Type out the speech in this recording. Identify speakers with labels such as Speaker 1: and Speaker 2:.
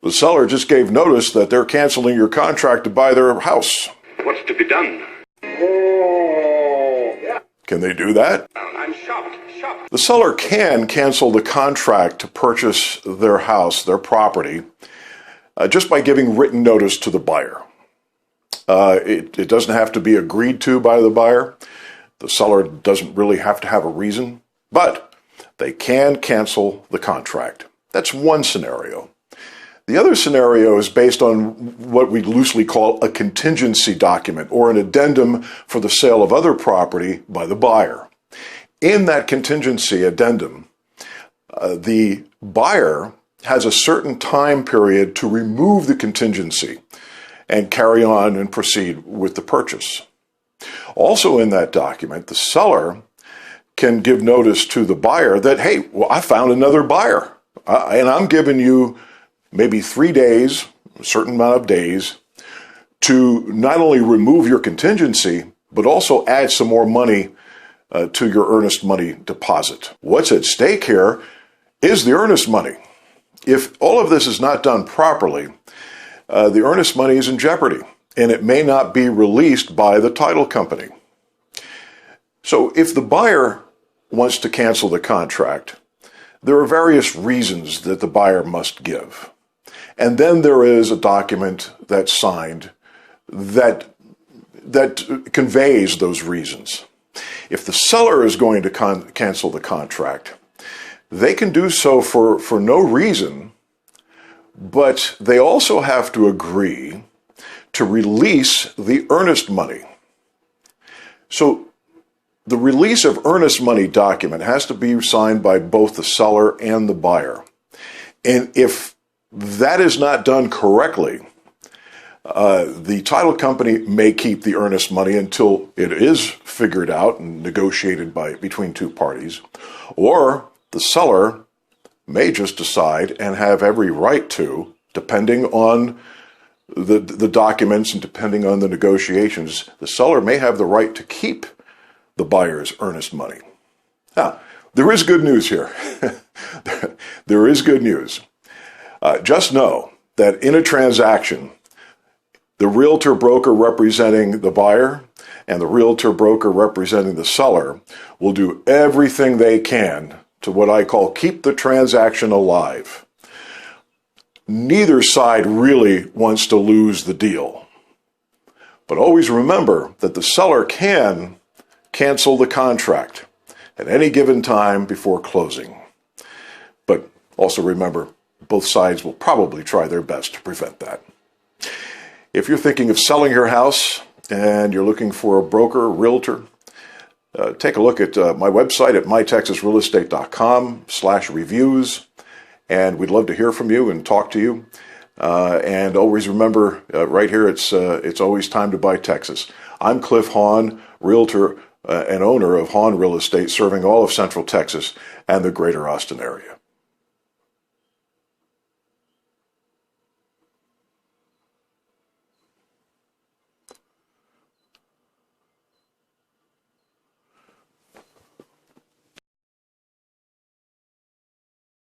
Speaker 1: The seller just gave notice that they're canceling your contract to buy their house.
Speaker 2: What's to be done?
Speaker 1: Can they do that?
Speaker 2: I'm shocked.
Speaker 1: The seller can cancel the contract to purchase their house, their property, just by giving written notice to the buyer. It doesn't have to be agreed to by the buyer. The seller doesn't really have to have a reason, but they can cancel the contract. That's one scenario. The other scenario is based on what we loosely call a contingency document or an addendum for the sale of other property by the buyer. In that contingency addendum, the buyer has a certain time period to remove the contingency and carry on and proceed with the purchase. Also in that document, the seller can give notice to the buyer that, hey, well, I found another buyer, and I'm giving you maybe 3 days, a certain amount of days, to not only remove your contingency, but also add some more money to your earnest money deposit. What's at stake here is the earnest money. If all of this is not done properly, the earnest money is in jeopardy, and it may not be released by the title company. So if the buyer wants to cancel the contract, there are various reasons that the buyer must give. And then there is a document that's signed that conveys those reasons. If the seller is going to cancel the contract, they can do so for no reason, but they also have to agree to release the earnest money. So the release of earnest money document has to be signed by both the seller and the buyer. And if that is not done correctly, the title company may keep the earnest money until it is figured out and negotiated between two parties, or the seller may just decide and have every right to, depending on the documents and depending on the negotiations, the seller may have the right to keep the buyer's earnest money. Now, there is good news here. There is good news. Just know that in a transaction, the realtor broker representing the buyer and the realtor broker representing the seller will do everything they can to what I call keep the transaction alive. Neither side really wants to lose the deal. But always remember that the seller can cancel the contract at any given time before closing. But also remember, both sides will probably try their best to prevent that. If you're thinking of selling your house and you're looking for a broker, realtor, take a look at my website at mytexasrealestate.com/reviews, and we'd love to hear from you and talk to you. And always remember, right here, it's always time to buy Texas. I'm Cliff Hahn, realtor and owner of Hahn Real Estate, serving all of Central Texas and the greater Austin area.